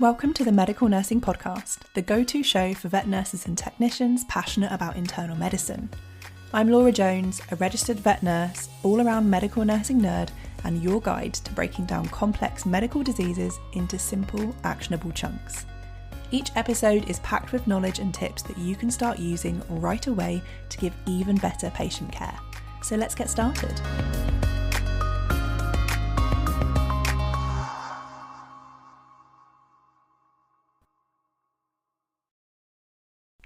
Welcome to the Medical Nursing Podcast, the go-to show for vet nurses and technicians passionate about internal medicine. I'm Laura Jones, a registered vet nurse, all-around medical nursing nerd, and your guide to breaking down complex medical diseases into simple, actionable chunks. Each episode is packed with knowledge and tips that you can start using right away to give even better patient care. So let's get started.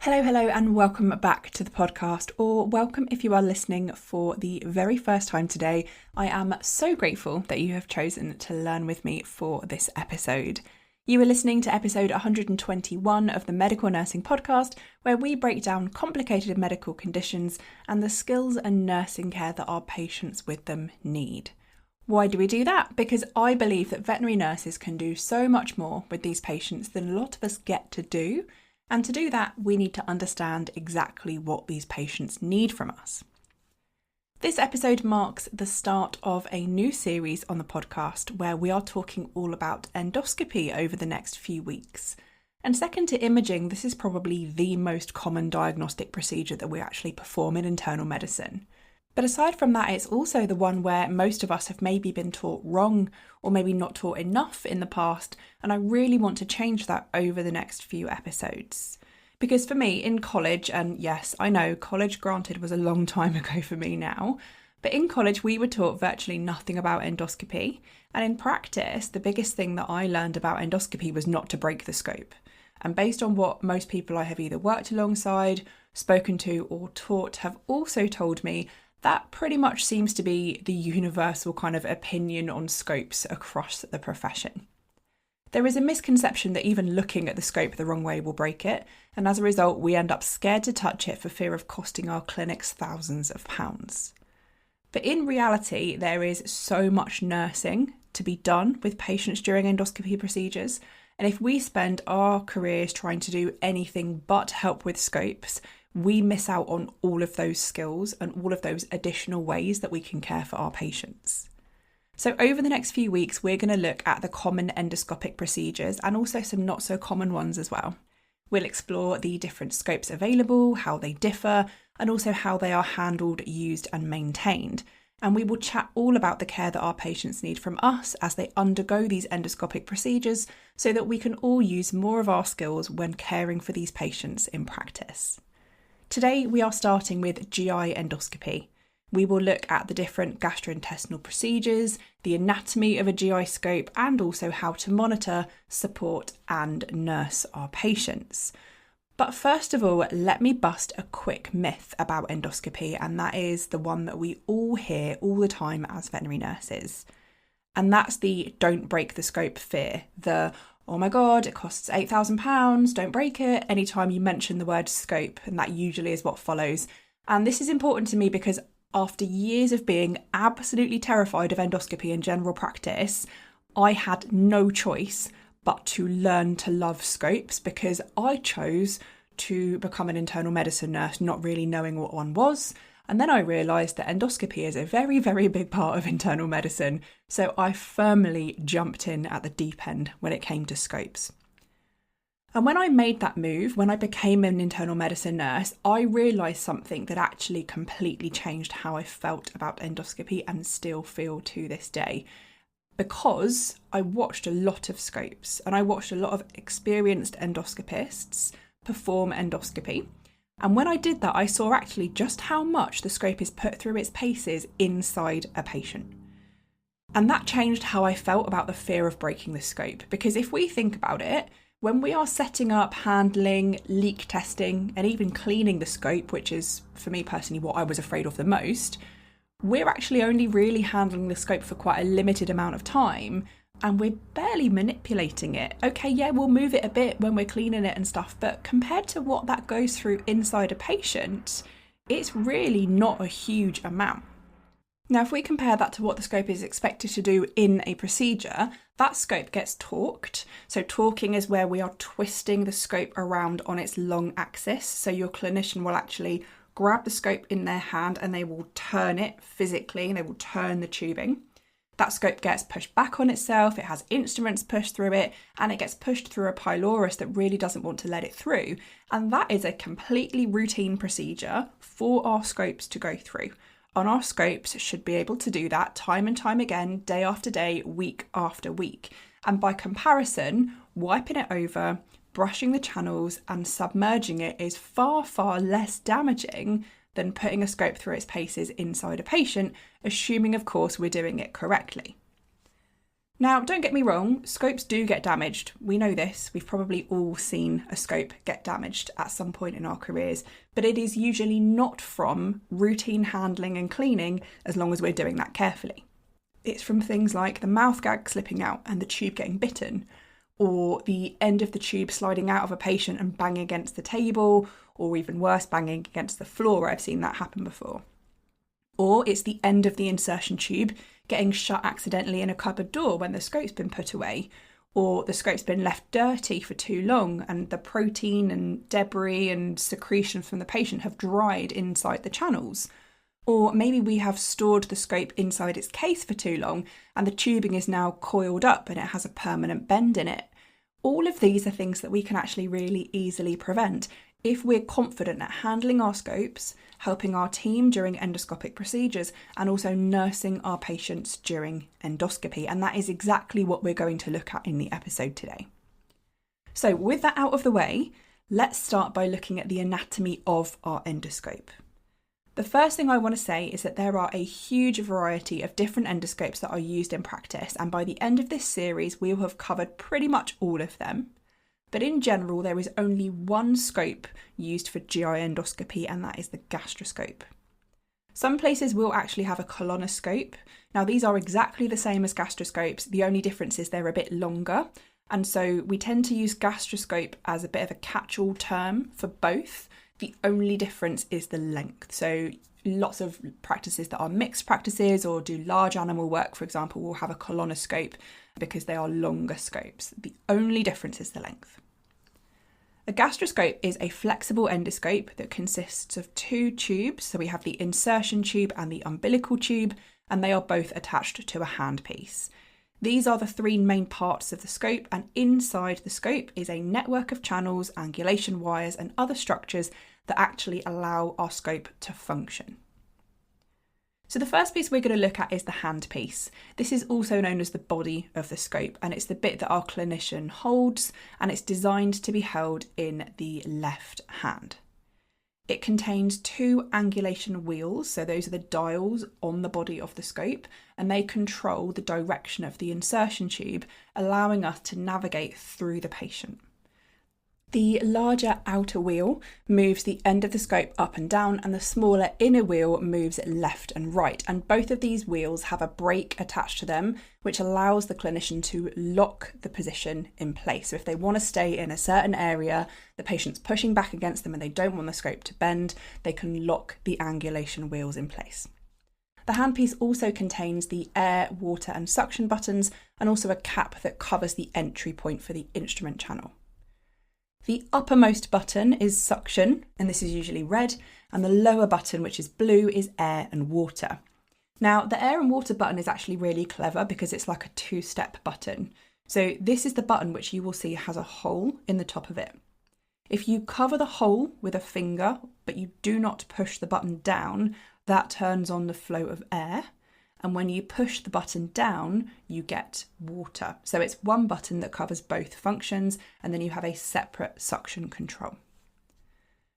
Hello, and welcome back to the podcast, or welcome if you are listening for the very first time today. I am so grateful that you have chosen to learn with me for this episode. You are listening to episode 121 of the Medical Nursing Podcast, where we break down complicated medical conditions and the skills and nursing care that our patients with them need. Why do we do that? Because I believe that veterinary nurses can do so much more with these patients than a lot of us get to do. And to do that, we need to understand exactly what these patients need from us. This episode marks the start of a new series on the podcast where we are talking all about endoscopy over the next few weeks. And second to imaging, this is probably the most common diagnostic procedure that we actually perform in internal medicine. But aside from that, it's also the one where most of us have maybe been taught wrong or maybe not taught enough in the past, and I really want to change that over the next few episodes. Because for me, in college, and yes, I know college granted was a long time ago for me now, but in college we were taught virtually nothing about endoscopy, and in practice, the biggest thing that I learned about endoscopy was not to break the scope. And based on what most people I have either worked alongside, spoken to, or taught have also told me, that pretty much seems to be the universal kind of opinion on scopes across the profession. There is a misconception that even looking at the scope the wrong way will break it, and as a result we end up scared to touch it for fear of costing our clinics thousands of pounds. But in reality, there is so much nursing to be done with patients during endoscopy procedures, and if we spend our careers trying to do anything but help with scopes, we miss out on all of those skills and all of those additional ways that we can care for our patients. So over the next few weeks, we're going to look at the common endoscopic procedures and also some not so common ones as well. We'll explore the different scopes available, how they differ, and also how they are handled, used and maintained. And we will chat all about the care that our patients need from us as they undergo these endoscopic procedures so that we can all use more of our skills when caring for these patients in practice. Today we are starting with GI endoscopy. We will look at the different gastrointestinal procedures, the anatomy of a GI scope, and also how to monitor, support and nurse our patients. But first of all, let me bust a quick myth about endoscopy, and that is the one that we all hear all the time as veterinary nurses. And that's the don't break the scope fear, the oh my God, it costs £8,000, don't break it, anytime you mention the word scope, and that usually is what follows. And this is important to me because after years of being absolutely terrified of endoscopy in general practice, I had no choice but to learn to love scopes because I chose to become an internal medicine nurse, not really knowing what one was. And then I realised that endoscopy is a very, very big part of internal medicine, so I firmly jumped in at the deep end when it came to scopes. And when I made that move, when I became an internal medicine nurse, I realised something that actually completely changed how I felt about endoscopy and still feel to this day. Because I watched a lot of scopes and I watched a lot of experienced endoscopists perform endoscopy. And when I did that, I saw actually just how much the scope is put through its paces inside a patient. And that changed how I felt about the fear of breaking the scope. Because if we think about it, when we are setting up, handling, leak testing, and even cleaning the scope, which is, for me personally, what I was afraid of the most, we're actually only really handling the scope for quite a limited amount of time. And we're barely manipulating it. Okay, yeah, we'll move it a bit when we're cleaning it and stuff, but compared to what that goes through inside a patient, it's really not a huge amount. Now, if we compare that to what the scope is expected to do in a procedure, that scope gets torqued. So torquing is where we are twisting the scope around on its long axis. So your clinician will actually grab the scope in their hand and they will turn it physically and they will turn the tubing. That scope gets pushed back on itself, it has instruments pushed through it, and it gets pushed through a pylorus that really doesn't want to let it through. And that is a completely routine procedure for our scopes to go through. And our scopes should be able to do that time and time again, day after day, week after week. And by comparison, wiping it over, brushing the channels and submerging it is far, far less damaging than putting a scope through its paces inside a patient, assuming, of course, we're doing it correctly. Now, don't get me wrong, scopes do get damaged. We know this. We've probably all seen a scope get damaged at some point in our careers, but it is usually not from routine handling and cleaning, as long as we're doing that carefully. It's from things like the mouth gag slipping out and the tube getting bitten, or the end of the tube sliding out of a patient and banging against the table, or even worse, banging against the floor. I've seen that happen before. Or it's the end of the insertion tube getting shut accidentally in a cupboard door when the scope's been put away, or the scope's been left dirty for too long and the protein and debris and secretion from the patient have dried inside the channels. Or maybe we have stored the scope inside its case for too long and the tubing is now coiled up and it has a permanent bend in it. All of these are things that we can actually really easily prevent if we're confident at handling our scopes, helping our team during endoscopic procedures, and also nursing our patients during endoscopy. And that is exactly what we're going to look at in the episode today. So with that out of the way, let's start by looking at the anatomy of our endoscope. The first thing I want to say is that there are a huge variety of different endoscopes that are used in practice, and by the end of this series, we will have covered pretty much all of them. But in general, there is only one scope used for GI endoscopy, and that is the gastroscope. Some places will actually have a colonoscope. Now, these are exactly the same as gastroscopes. The only difference is they're a bit longer. And so we tend to use gastroscope as a bit of a catch-all term for both. The only difference is the length. So lots of practices that are mixed practices or do large animal work, for example, will have a colonoscope because they are longer scopes. The only difference is the length. A gastroscope is a flexible endoscope that consists of two tubes. So we have the insertion tube and the umbilical tube, and they are both attached to a handpiece. These are the three main parts of the scope, and inside the scope is a network of channels, angulation wires, and other structures that actually allow our scope to function. So the first piece we're going to look at is the handpiece. This is also known as the body of the scope, and it's the bit that our clinician holds, and it's designed to be held in the left hand. It contains two angulation wheels, so those are the dials on the body of the scope, and they control the direction of the insertion tube, allowing us to navigate through the patient. The larger outer wheel moves the end of the scope up and down, and the smaller inner wheel moves it left and right. And both of these wheels have a brake attached to them, which allows the clinician to lock the position in place. So if they want to stay in a certain area, the patient's pushing back against them and they don't want the scope to bend, they can lock the angulation wheels in place. The handpiece also contains the air, water and suction buttons, and also a cap that covers the entry point for the instrument channel. The uppermost button is suction, and this is usually red, and the lower button, which is blue, is air and water. Now, the air and water button is actually really clever because it's like a two-step button. So this is the button which you will see has a hole in the top of it. If you cover the hole with a finger, but you do not push the button down, that turns on the flow of air. And when you push the button down, you get water. So it's one button that covers both functions, and then you have a separate suction control.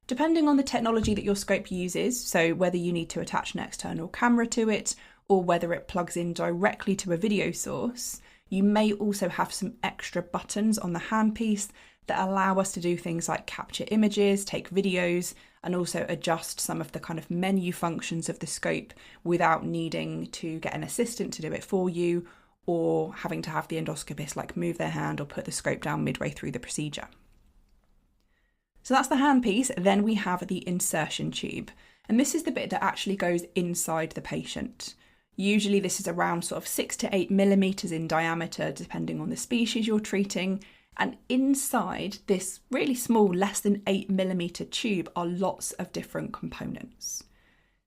Depending on the technology that your scope uses, so whether you need to attach an external camera to it, or whether it plugs in directly to a video source, you may also have some extra buttons on the handpiece that allow us to do things like capture images, take videos, and also adjust some of the kind of menu functions of the scope without needing to get an assistant to do it for you, or having to have the endoscopist like move their hand or put the scope down midway through the procedure. So that's the handpiece. Then we have the insertion tube, and this is the bit that actually goes inside the patient. Usually this is around sort of 6 to 8 millimeters in diameter, depending on the species you're treating. And inside this really small, less than 8 millimeter tube are lots of different components.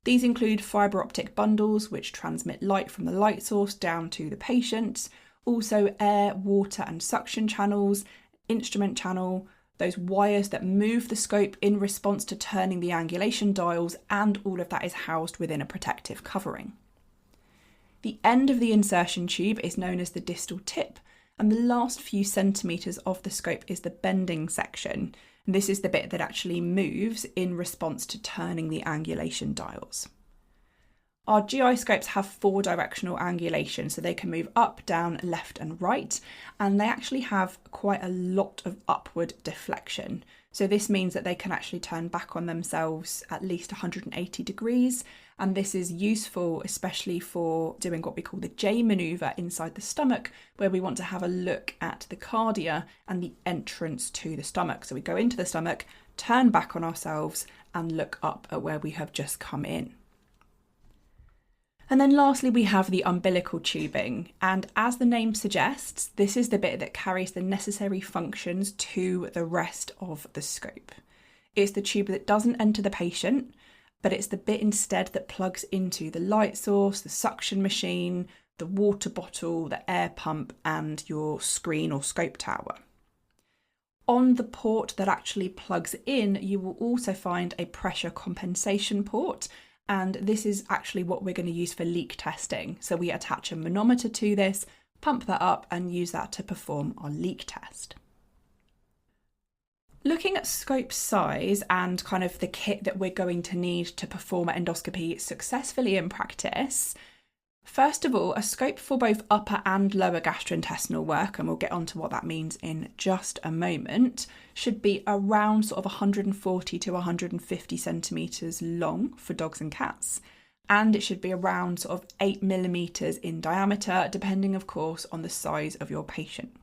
These include fibre optic bundles, which transmit light from the light source down to the patient, also air, water and suction channels, instrument channel, those wires that move the scope in response to turning the angulation dials, and all of that is housed within a protective covering. The end of the insertion tube is known as the distal tip, and the last few centimetres of the scope is the bending section. And this is the bit that actually moves in response to turning the angulation dials. Our GI scopes have 4 directional angulation, so they can move up, down, left and right, and they actually have quite a lot of upward deflection. So this means that they can actually turn back on themselves at least 180 degrees, and this is useful especially for doing what we call the J manoeuvre inside the stomach, where we want to have a look at the cardia and the entrance to the stomach. So we go into the stomach, turn back on ourselves and look up at where we have just come in. And then lastly, we have the umbilical tubing. And as the name suggests, this is the bit that carries the necessary functions to the rest of the scope. It's the tube that doesn't enter the patient, but it's the bit instead that plugs into the light source, the suction machine, the water bottle, the air pump, and your screen or scope tower. On the port that actually plugs in, you will also find a pressure compensation port. And this is actually what we're going to use for leak testing. So we attach a manometer to this, pump that up and use that to perform our leak test. Looking at scope size and kind of the kit that we're going to need to perform endoscopy successfully in practice, first of all, a scope for both upper and lower gastrointestinal work, and we'll get onto what that means in just a moment, should be around sort of 140 to 150 centimetres long for dogs and cats. And it should be around sort of 8 millimetres in diameter, depending of course on the size of your patient.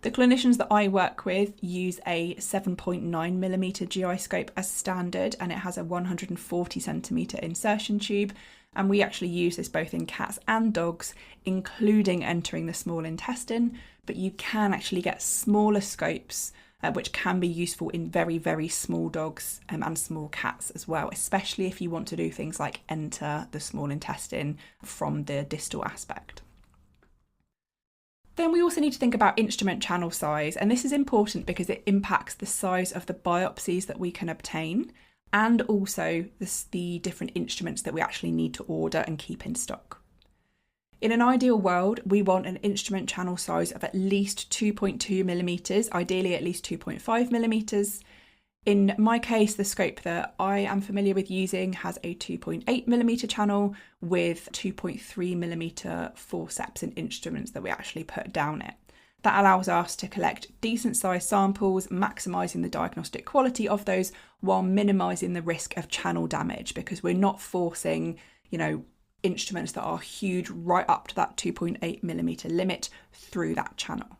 The clinicians that I work with use a 7.9 millimetre GI scope as standard, and it has a 140 centimetre insertion tube. And we actually use this both in cats and dogs, including entering the small intestine, but you can actually get smaller scopes, which can be useful in very, very small dogs and small cats as well, especially if you want to do things like enter the small intestine from the distal aspect. Then we also need to think about instrument channel size, and this is important because it impacts the size of the biopsies that we can obtain, and also the different instruments that we actually need to order and keep in stock. In an ideal world, we want an instrument channel size of at least 2.2 millimetres, ideally at least 2.5 millimetres. In my case, the scope that I am familiar with using has a 2.8 millimetre channel with 2.3 millimetre forceps and instruments that we actually put down it. That allows us to collect decent sized samples, maximising the diagnostic quality of those while minimising the risk of channel damage, because we're not forcing, instruments that are huge right up to that 2.8 millimetre limit through that channel.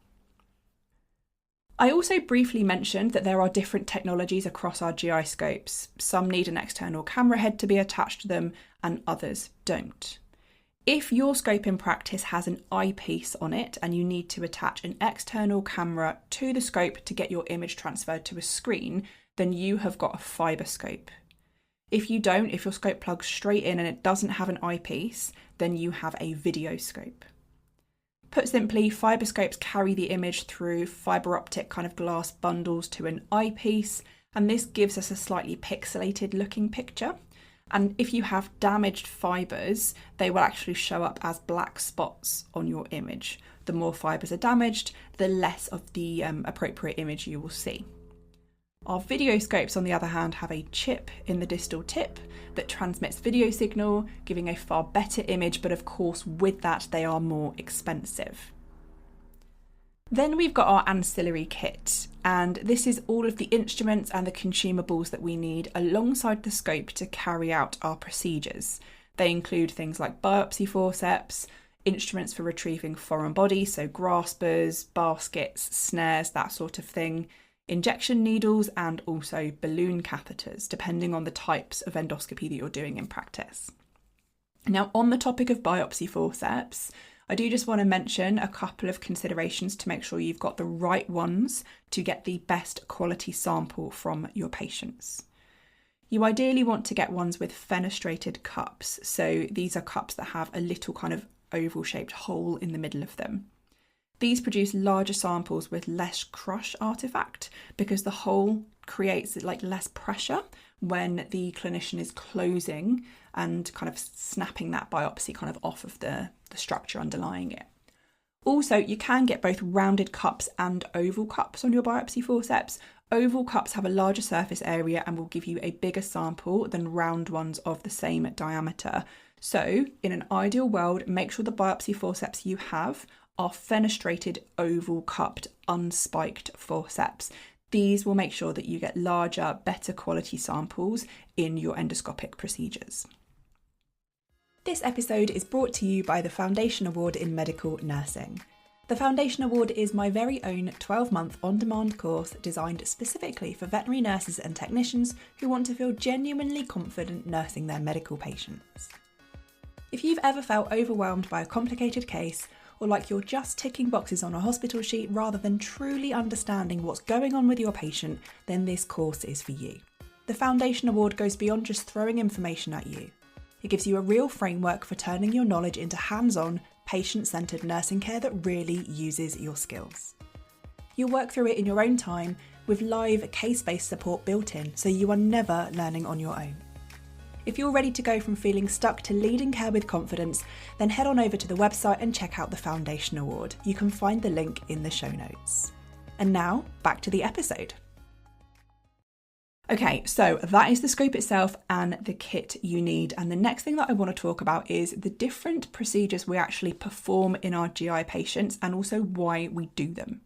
I also briefly mentioned that there are different technologies across our GI scopes. Some need an external camera head to be attached to them and others don't. If your scope in practice has an eyepiece on it and you need to attach an external camera to the scope to get your image transferred to a screen, then you have got a fibre scope. If you don't, if your scope plugs straight in and it doesn't have an eyepiece, then you have a video scope. Put simply, fibre scopes carry the image through fibre optic kind of glass bundles to an eyepiece, and this gives us a slightly pixelated looking picture. And if you have damaged fibres, they will actually show up as black spots on your image. The more fibres are damaged, the less of the appropriate image you will see. Our video scopes, on the other hand, have a chip in the distal tip that transmits video signal, giving a far better image, but of course with that they are more expensive. Then we've got our ancillary kit, and this is all of the instruments and the consumables that we need alongside the scope to carry out our procedures. They include things like biopsy forceps, instruments for retrieving foreign bodies, so graspers, baskets, snares, that sort of thing, injection needles, and also balloon catheters, depending on the types of endoscopy that you're doing in practice. Now, on the topic of biopsy forceps, I do just want to mention a couple of considerations to make sure you've got the right ones to get the best quality sample from your patients. You ideally want to get ones with fenestrated cups. So these are cups that have a little kind of oval shaped hole in the middle of them. These produce larger samples with less crush artifact because the hole creates like less pressure when the clinician is closing and kind of snapping that biopsy kind of off of the structure underlying it. Also, you can get both rounded cups and oval cups on your biopsy forceps. Oval cups have a larger surface area and will give you a bigger sample than round ones of the same diameter. So, in an ideal world, make sure the biopsy forceps you have are fenestrated, oval cupped, unspiked forceps. These will make sure that you get larger, better quality samples in your endoscopic procedures. This episode is brought to you by the Foundation Award in Medical Nursing. The Foundation Award is my very own 12-month on-demand course designed specifically for veterinary nurses and technicians who want to feel genuinely confident nursing their medical patients. If you've ever felt overwhelmed by a complicated case, or like you're just ticking boxes on a hospital sheet rather than truly understanding what's going on with your patient, then this course is for you. The Foundation Award goes beyond just throwing information at you. It gives you a real framework for turning your knowledge into hands-on, patient-centred nursing care that really uses your skills. You'll work through it in your own time with live case-based support built in, so you are never learning on your own. If you're ready to go from feeling stuck to leading care with confidence, then head on over to the website and check out the Foundation Award. You can find the link in the show notes. And now, back to the episode. Okay, so that is the scope itself and the kit you need. And the next thing that I want to talk about is the different procedures we actually perform in our GI patients and also why we do them.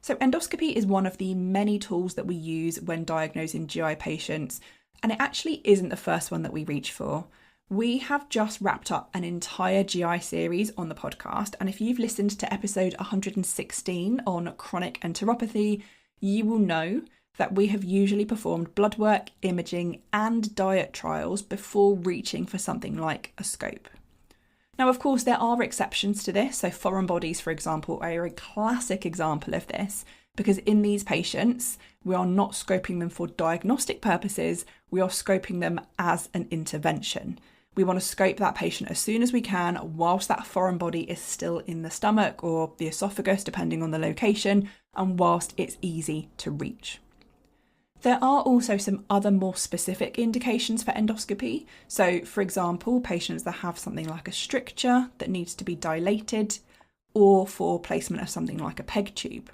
So endoscopy is one of the many tools that we use when diagnosing GI patients. And it actually isn't the first one that we reach for. We have just wrapped up an entire GI series on the podcast. And if you've listened to episode 116 on chronic enteropathy, you will know that we have usually performed blood work, imaging, and diet trials before reaching for something like a scope. Now, of course, there are exceptions to this. So foreign bodies, for example, are a classic example of this. Because in these patients, we are not scoping them for diagnostic purposes, we are scoping them as an intervention. We want to scope that patient as soon as we can whilst that foreign body is still in the stomach or the esophagus, depending on the location, and whilst it's easy to reach. There are also some other more specific indications for endoscopy. So, for example, patients that have something like a stricture that needs to be dilated, or for placement of something like a peg tube.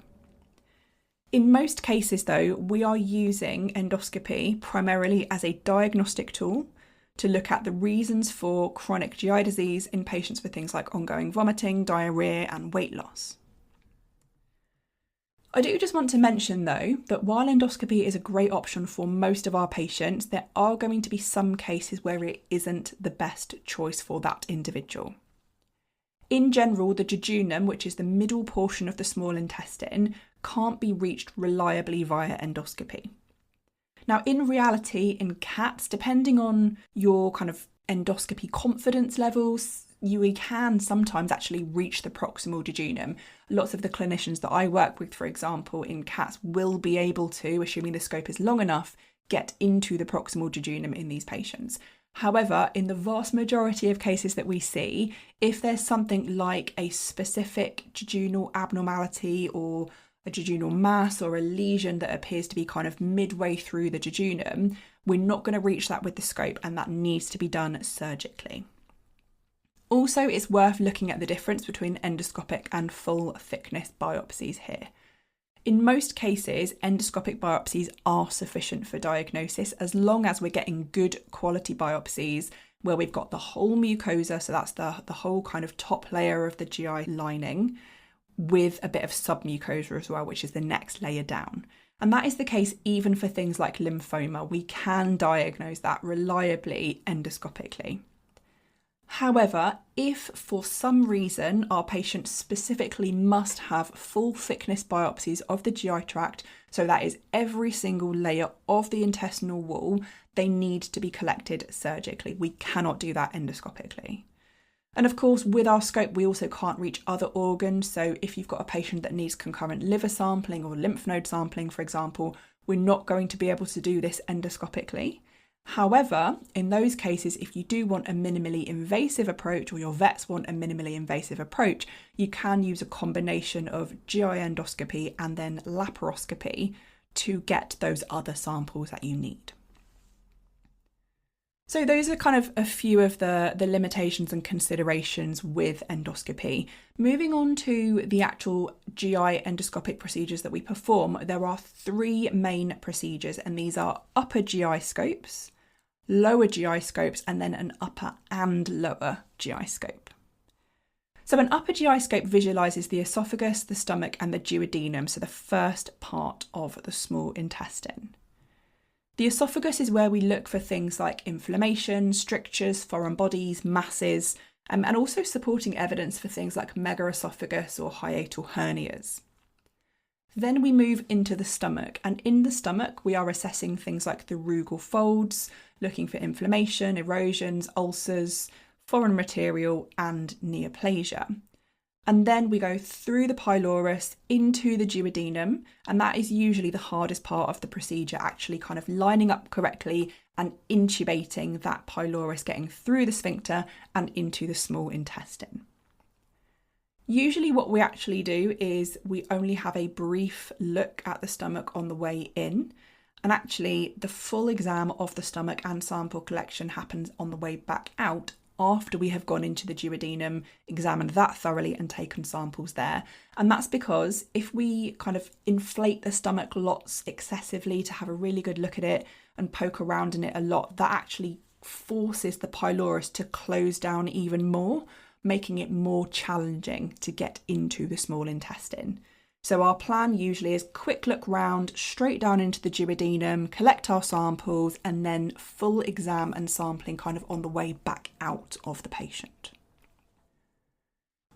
In most cases, though, we are using endoscopy primarily as a diagnostic tool to look at the reasons for chronic GI disease in patients with things like ongoing vomiting, diarrhoea, and weight loss. I do just want to mention, though, that while endoscopy is a great option for most of our patients, there are going to be some cases where it isn't the best choice for that individual. In general, the jejunum, which is the middle portion of the small intestine, can't be reached reliably via endoscopy. Now, in reality, in cats, depending on your kind of endoscopy confidence levels, you can sometimes actually reach the proximal jejunum. Lots of the clinicians that I work with, for example, in cats will be able to, assuming the scope is long enough, get into the proximal jejunum in these patients. However, in the vast majority of cases that we see, if there's something like a specific jejunal abnormality or a jejunal mass or a lesion that appears to be kind of midway through the jejunum, we're not going to reach that with the scope, and that needs to be done surgically. Also, it's worth looking at the difference between endoscopic and full thickness biopsies here. In most cases, endoscopic biopsies are sufficient for diagnosis as long as we're getting good quality biopsies where we've got the whole mucosa, so that's the whole kind of top layer of the GI lining, with a bit of submucosa as well, which is the next layer down. And that is the case even for things like lymphoma. We can diagnose that reliably endoscopically. However, if for some reason our patient specifically must have full thickness biopsies of the GI tract, so that is every single layer of the intestinal wall, they need to be collected surgically. We cannot do that endoscopically. And of course, with our scope, we also can't reach other organs. So if you've got a patient that needs concurrent liver sampling or lymph node sampling, for example, we're not going to be able to do this endoscopically. However, in those cases, if you do want a minimally invasive approach, or your vets want a minimally invasive approach, you can use a combination of GI endoscopy and then laparoscopy to get those other samples that you need. So those are kind of a few of the limitations and considerations with endoscopy. Moving on to the actual GI endoscopic procedures that we perform, there are 3 main procedures, and these are upper GI scopes, lower GI scopes, and then an upper and lower GI scope. So an upper GI scope visualises the esophagus, the stomach, and the duodenum, so the first part of the small intestine. The esophagus is where we look for things like inflammation, strictures, foreign bodies, masses, and also supporting evidence for things like megaesophagus or hiatal hernias. Then we move into the stomach, and in the stomach we are assessing things like the rugal folds, looking for inflammation, erosions, ulcers, foreign material, and neoplasia. And then we go through the pylorus into the duodenum, and that is usually the hardest part of the procedure, actually kind of lining up correctly and intubating that pylorus, getting through the sphincter and into the small intestine. Usually what we actually do is we only have a brief look at the stomach on the way in, and actually the full exam of the stomach and sample collection happens on the way back out, after we have gone into the duodenum, examined that thoroughly and taken samples there. And that's because if we kind of inflate the stomach lots excessively to have a really good look at it and poke around in it a lot, that actually forces the pylorus to close down even more, making it more challenging to get into the small intestine. So our plan usually is quick look round, straight down into the duodenum, collect our samples, and then full exam and sampling kind of on the way back out of the patient.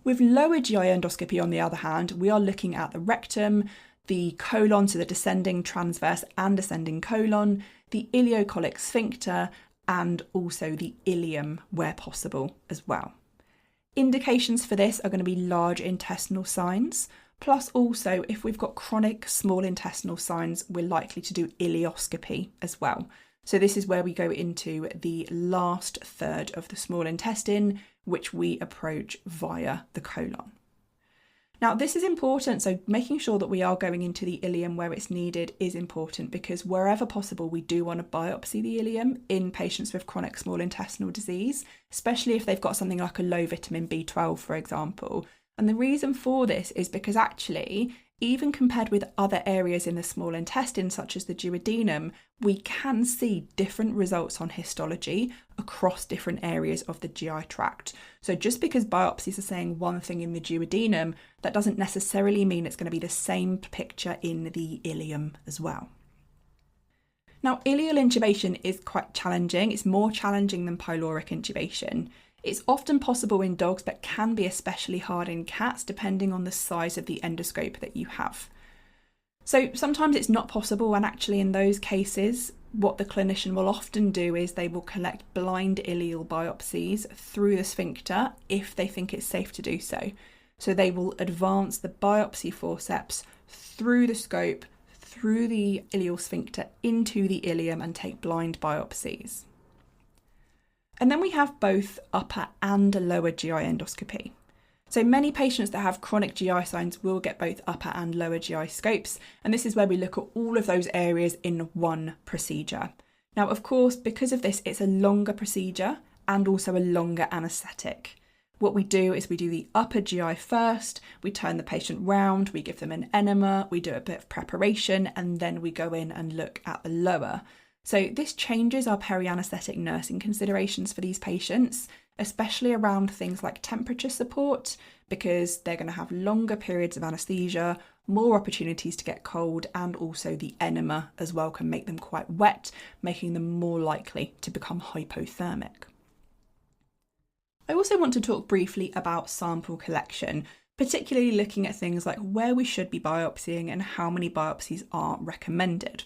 With lower GI endoscopy, on the other hand, we are looking at the rectum, the colon, so the descending, transverse and ascending colon, the ileocolic sphincter, and also the ileum where possible as well. Indications for this are going to be large intestinal signs. Plus also, if we've got chronic small intestinal signs, we're likely to do ileoscopy as well. So this is where we go into the last third of the small intestine, which we approach via the colon. Now, this is important. So making sure that we are going into the ileum where it's needed is important, because wherever possible, we do want to biopsy the ileum in patients with chronic small intestinal disease, especially if they've got something like a low vitamin B12, for example. And the reason for this is because actually, even compared with other areas in the small intestine, such as the duodenum, we can see different results on histology across different areas of the GI tract. So just because biopsies are saying one thing in the duodenum, that doesn't necessarily mean it's going to be the same picture in the ileum as well. Now, ileal intubation is quite challenging. It's more challenging than pyloric intubation. It's often possible in dogs, but can be especially hard in cats, depending on the size of the endoscope that you have. So sometimes it's not possible, and actually in those cases, what the clinician will often do is they will collect blind ileal biopsies through the sphincter if they think it's safe to do so. So they will advance the biopsy forceps through the scope, through the ileal sphincter into the ileum, and take blind biopsies. And then we have both upper and lower GI endoscopy. So many patients that have chronic GI signs will get both upper and lower GI scopes, and this is where we look at all of those areas in one procedure. Now, of course, because of this, it's a longer procedure and also a longer anaesthetic. What we do is we do the upper GI first, we turn the patient round, we give them an enema, we do a bit of preparation, and then we go in and look at the lower. So this changes our peri-anaesthetic nursing considerations for these patients, especially around things like temperature support, because they're going to have longer periods of anaesthesia, more opportunities to get cold, and also the enema as well can make them quite wet, making them more likely to become hypothermic. I also want to talk briefly about sample collection, particularly looking at things like where we should be biopsying and how many biopsies are recommended.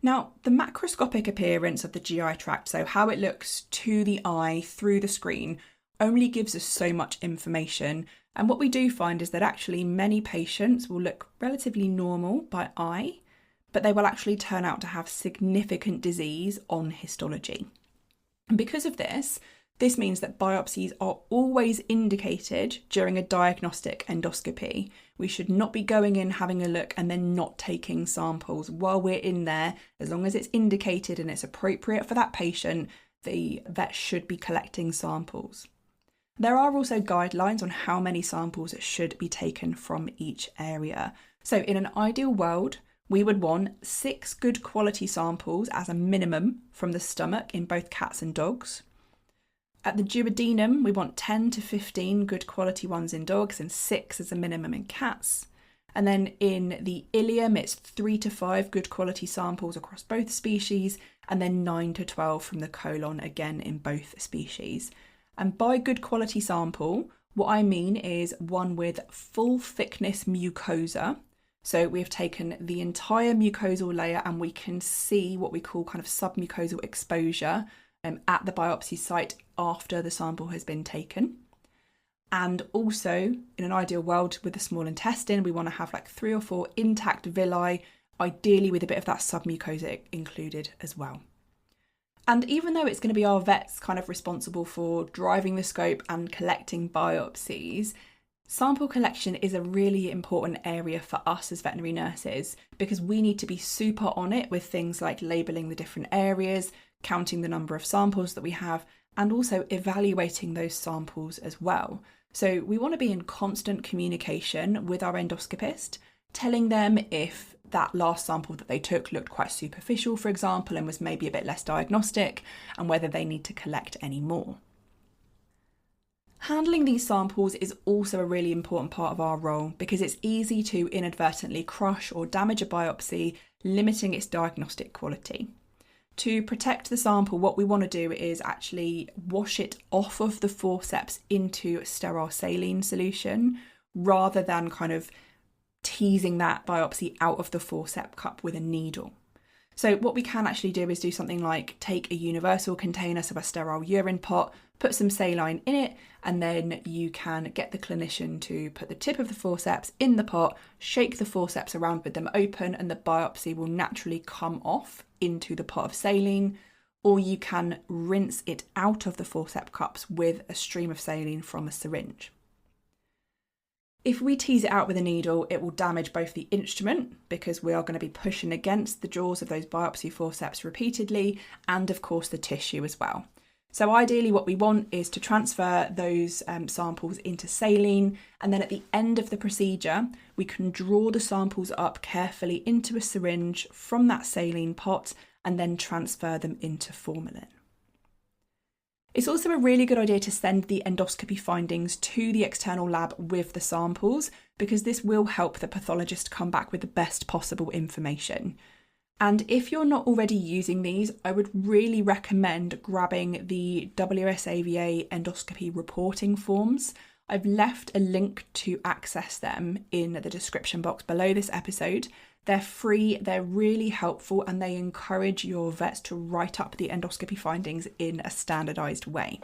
Now, the macroscopic appearance of the GI tract, so how it looks to the eye through the screen, only gives us so much information. And what we do find is that actually many patients will look relatively normal by eye, but they will actually turn out to have significant disease on histology. And because of this, this means that biopsies are always indicated during a diagnostic endoscopy. We should not be going in, having a look, and then not taking samples while we're in there. As long as it's indicated and it's appropriate for that patient, the vet should be collecting samples. There are also guidelines on how many samples should be taken from each area. So in an ideal world, we would want 6 good quality samples as a minimum from the stomach in both cats and dogs. At the duodenum, we want 10 to 15 good quality ones in dogs and 6 as a minimum in cats. And then in the ileum, it's 3 to 5 good quality samples across both species, and then 9 to 12 from the colon, again in both species. And by good quality sample, what I mean is one with full thickness mucosa. So we've taken the entire mucosal layer and we can see what we call kind of submucosal exposure at the biopsy site after the sample has been taken. And also, in an ideal world with the small intestine, we want to have like 3 or 4 intact villi, ideally with a bit of that submucosa included as well. And even though it's going to be our vets kind of responsible for driving the scope and collecting biopsies, sample collection is a really important area for us as veterinary nurses because we need to be super on it with things like labelling the different areas, counting the number of samples that we have, and also evaluating those samples as well. So we want to be in constant communication with our endoscopist, telling them if that last sample that they took looked quite superficial, for example, and was maybe a bit less diagnostic, and whether they need to collect any more. Handling these samples is also a really important part of our role because it's easy to inadvertently crush or damage a biopsy, limiting its diagnostic quality. To protect the sample, what we want to do is actually wash it off of the forceps into sterile saline solution rather than kind of teasing that biopsy out of the forceps cup with a needle. So what we can actually do is do something like take a universal container, so a sterile urine pot, put some saline in it, and then you can get the clinician to put the tip of the forceps in the pot, shake the forceps around with them open, and the biopsy will naturally come off into the pot of saline, or you can rinse it out of the forceps cups with a stream of saline from a syringe. If we tease it out with a needle, it will damage both the instrument because we are going to be pushing against the jaws of those biopsy forceps repeatedly, and of course the tissue as well. So ideally what we want is to transfer those samples into saline, and then at the end of the procedure, we can draw the samples up carefully into a syringe from that saline pot and then transfer them into formalin. It's also a really good idea to send the endoscopy findings to the external lab with the samples because this will help the pathologist come back with the best possible information. And if you're not already using these, I would really recommend grabbing the WSAVA endoscopy reporting forms. I've left a link to access them in the description box below this episode. They're free, they're really helpful, and they encourage your vets to write up the endoscopy findings in a standardised way.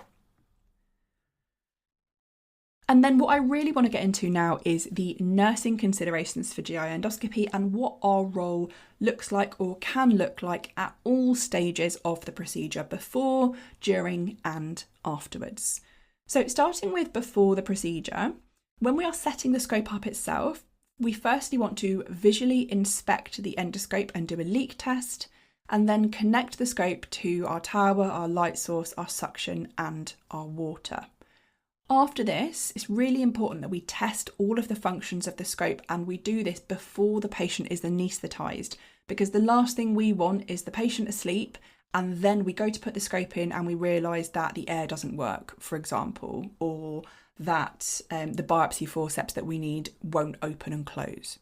And then what I really want to get into now is the nursing considerations for GI endoscopy and what our role looks like or can look like at all stages of the procedure, before, during, and afterwards. So starting with before the procedure, when we are setting the scope up itself, we firstly want to visually inspect the endoscope and do a leak test, and then connect the scope to our tower, our light source, our suction, and our water. After this, it's really important that we test all of the functions of the scope, and we do this before the patient is anaesthetised, because the last thing we want is the patient asleep and then we go to put the scope in and we realise that the air doesn't work, for example, or that the biopsy forceps that we need won't open and close.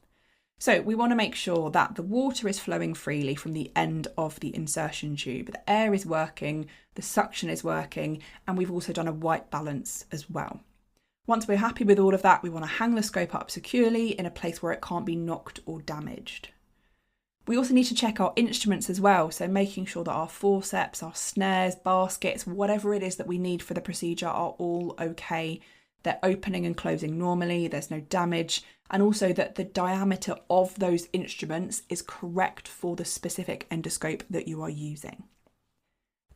So we want to make sure that the water is flowing freely from the end of the insertion tube, the air is working, the suction is working, and we've also done a white balance as well. Once we're happy with all of that, we want to hang the scope up securely in a place where it can't be knocked or damaged. We also need to check our instruments as well, so making sure that our forceps, our snares, baskets, whatever it is that we need for the procedure are all okay. they're opening and closing normally, there's no damage, and also that the diameter of those instruments is correct for the specific endoscope that you are using.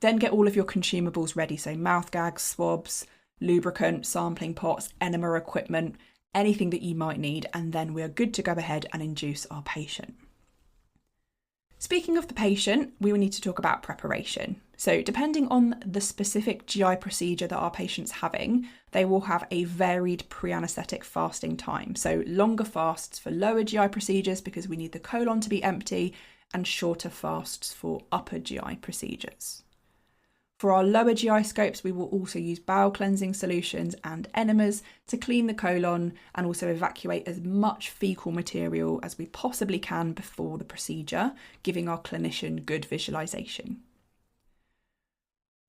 Then get all of your consumables ready, so mouth gags, swabs, lubricant, sampling pots, enema equipment, anything that you might need, and then we're good to go ahead and induce our patient. Speaking of the patient, we will need to talk about preparation. So depending on the specific GI procedure that our patient's having, they will have a varied pre-anaesthetic fasting time. So longer fasts for lower GI procedures because we need the colon to be empty, and shorter fasts for upper GI procedures. For our lower GI scopes, we will also use bowel cleansing solutions and enemas to clean the colon and also evacuate as much fecal material as we possibly can before the procedure, giving our clinician good visualization.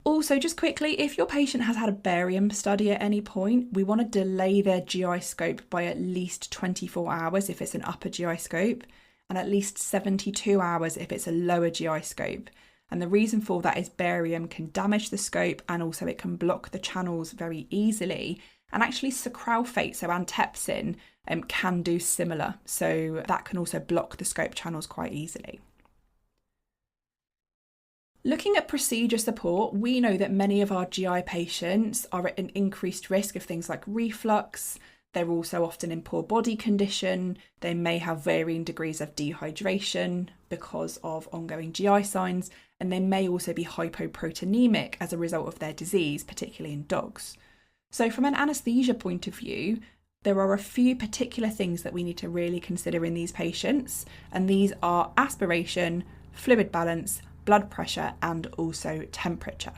Also, just quickly, if your patient has had a barium study at any point, we want to delay their GI scope by at least 24 hours if it's an upper GI scope, and at least 72 hours if it's a lower GI scope. And the reason for that is barium can damage the scope, and also it can block the channels very easily. And actually sucralfate, so antepsin, can do similar. So that can also block the scope channels quite easily. Looking at procedure support, we know that many of our GI patients are at an increased risk of things like reflux. They're also often in poor body condition. They may have varying degrees of dehydration because of ongoing GI signs, and they may also be hypoproteinemic as a result of their disease, particularly in dogs. So from an anaesthesia point of view, there are a few particular things that we need to really consider in these patients, and these are aspiration, fluid balance, blood pressure, and also temperature.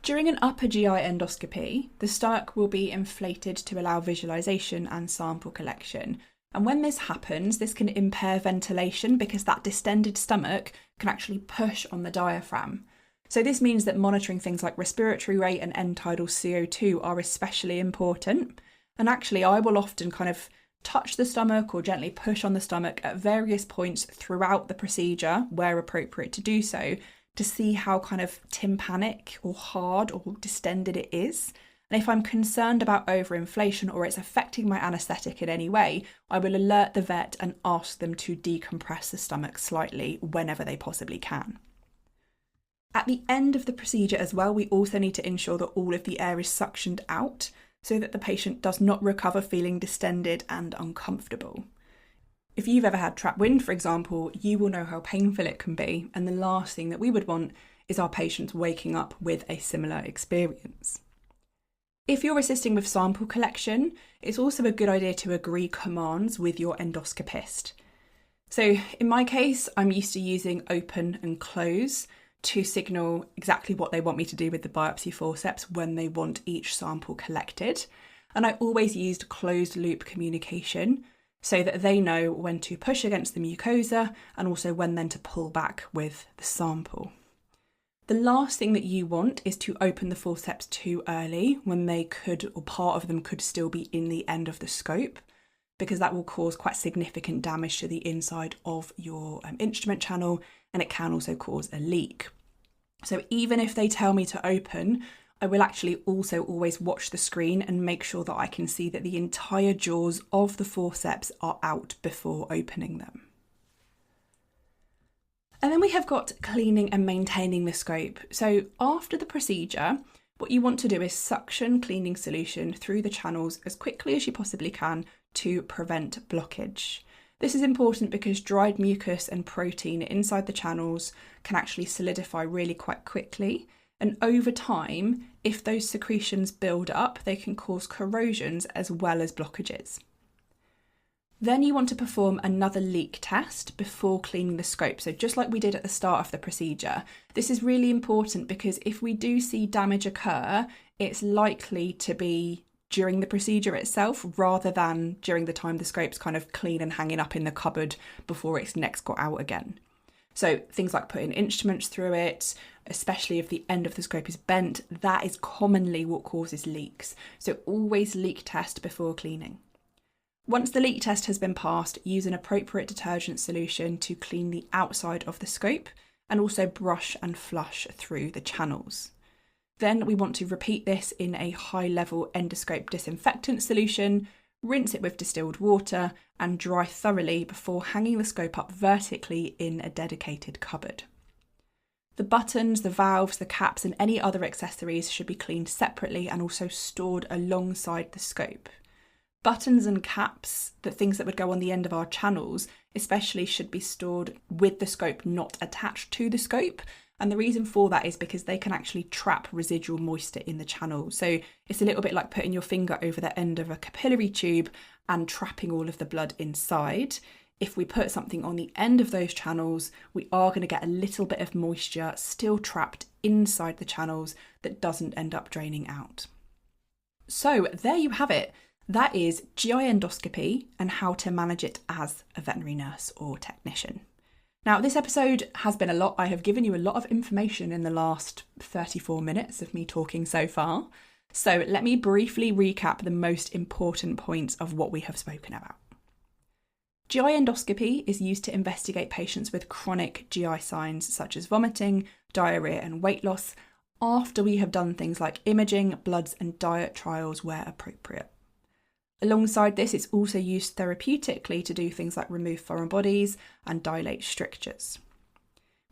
During an upper GI endoscopy, the stomach will be inflated to allow visualization and sample collection. And when this happens, this can impair ventilation because that distended stomach can actually push on the diaphragm. So this means that monitoring things like respiratory rate and end tidal CO2 are especially important. And actually, I will often kind of touch the stomach or gently push on the stomach at various points throughout the procedure, where appropriate to do so, to see how kind of tympanic or hard or distended it is. And if I'm concerned about overinflation or it's affecting my anaesthetic in any way, I will alert the vet and ask them to decompress the stomach slightly whenever they possibly can. At the end of the procedure as well, we also need to ensure that all of the air is suctioned out so that the patient does not recover feeling distended and uncomfortable. If you've ever had trapped wind, for example, you will know how painful it can be, and the last thing that we would want is our patients waking up with a similar experience. If you're assisting with sample collection, it's also a good idea to agree commands with your endoscopist. So in my case, I'm used to using open and close to signal exactly what they want me to do with the biopsy forceps when they want each sample collected. And I always used closed loop communication so that they know when to push against the mucosa and also when then to pull back with the sample. The last thing that you want is to open the forceps too early when they could, or part of them could still be in the end of the scope, because that will cause quite significant damage to the inside of your instrument channel, and it can also cause a leak. So even if they tell me to open, I will actually also always watch the screen and make sure that I can see that the entire jaws of the forceps are out before opening them. And then we have got cleaning and maintaining the scope. So after the procedure, what you want to do is suction cleaning solution through the channels as quickly as you possibly can to prevent blockage. This is important because dried mucus and protein inside the channels can actually solidify really quite quickly. And over time, if those secretions build up, they can cause corrosions as well as blockages. Then you want to perform another leak test before cleaning the scope. So just like we did at the start of the procedure, this is really important because if we do see damage occur, it's likely to be during the procedure itself rather than during the time the scope's kind of clean and hanging up in the cupboard before it's next got out again. So things like putting instruments through it, especially if the end of the scope is bent, that is commonly what causes leaks. So always leak test before cleaning. Once the leak test has been passed, use an appropriate detergent solution to clean the outside of the scope and also brush and flush through the channels. Then we want to repeat this in a high-level endoscope disinfectant solution, rinse it with distilled water and dry thoroughly before hanging the scope up vertically in a dedicated cupboard. The buttons, the valves, the caps and any other accessories should be cleaned separately and also stored alongside the scope. Buttons and caps, the things that would go on the end of our channels, especially should be stored with the scope not attached to the scope. And the reason for that is because they can actually trap residual moisture in the channel. So it's a little bit like putting your finger over the end of a capillary tube and trapping all of the blood inside. If we put something on the end of those channels, we are going to get a little bit of moisture still trapped inside the channels that doesn't end up draining out. So there you have it. That is GI endoscopy and how to manage it as a veterinary nurse or technician. Now, this episode has been a lot. I have given you a lot of information in the last 34 minutes of me talking so far. So let me briefly recap the most important points of what we have spoken about. GI endoscopy is used to investigate patients with chronic GI signs such as vomiting, diarrhoea and weight loss after we have done things like imaging, bloods and diet trials where appropriate. Alongside this, it's also used therapeutically to do things like remove foreign bodies and dilate strictures.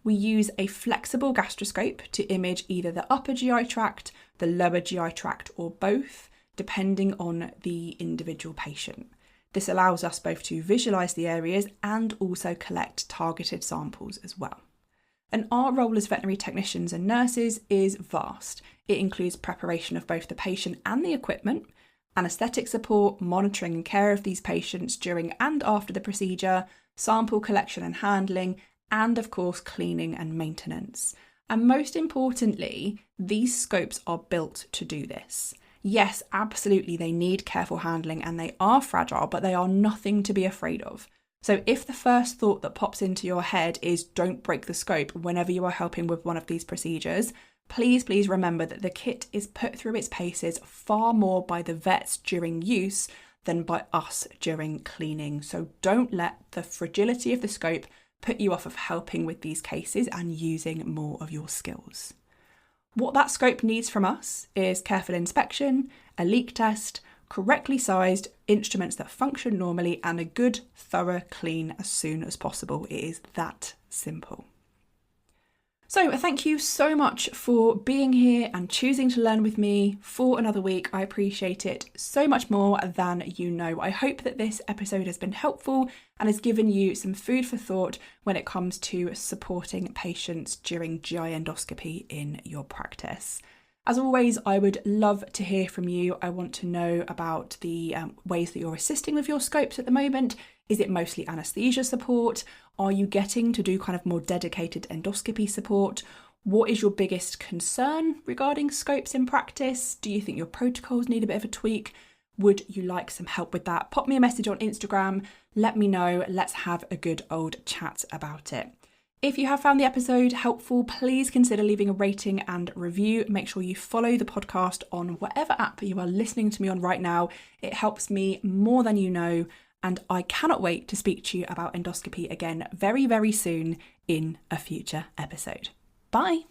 We use a flexible gastroscope to image either the upper GI tract, the lower GI tract, or both, depending on the individual patient. This allows us both to visualise the areas and also collect targeted samples as well. And our role as veterinary technicians and nurses is vast. It includes preparation of both the patient and the equipment, anaesthetic support, monitoring and care of these patients during and after the procedure, sample collection and handling, and of course cleaning and maintenance. And most importantly, these scopes are built to do this. Yes, absolutely, they need careful handling and they are fragile, but they are nothing to be afraid of. So if the first thought that pops into your head is don't break the scope whenever you are helping with one of these procedures, please remember that the kit is put through its paces far more by the vets during use than by us during cleaning. So don't let the fragility of the scope put you off of helping with these cases and using more of your skills. What that scope needs from us is careful inspection, a leak test, correctly sized instruments that function normally, and a good, thorough clean as soon as possible. It is that simple. So thank you so much for being here and choosing to learn with me for another week. I appreciate it so much more than you know. I hope that this episode has been helpful and has given you some food for thought when it comes to supporting patients during GI endoscopy in your practice. As always, I would love to hear from you. I want to know about the ways that you're assisting with your scopes at the moment. Is it mostly anaesthesia support? Are you getting to do kind of more dedicated endoscopy support? What is your biggest concern regarding scopes in practice? Do you think your protocols need a bit of a tweak? Would you like some help with that? Pop me a message on Instagram. Let me know. Let's have a good old chat about it. If you have found the episode helpful, please consider leaving a rating and review. Make sure you follow the podcast on whatever app you are listening to me on right now. It helps me more than you know, and I cannot wait to speak to you about endoscopy again very, very soon in a future episode. Bye.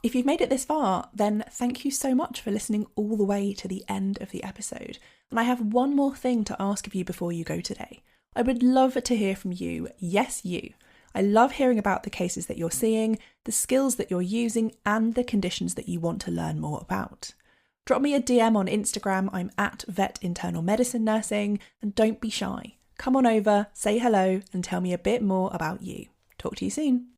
If you've made it this far, then thank you so much for listening all the way to the end of the episode. And I have one more thing to ask of you before you go today. I would love to hear from you. Yes, you. I love hearing about the cases that you're seeing, the skills that you're using, and the conditions that you want to learn more about. Drop me a DM on Instagram. I'm at Vet Internal Medicine Nursing, and don't be shy. Come on over, say hello, and tell me a bit more about you. Talk to you soon.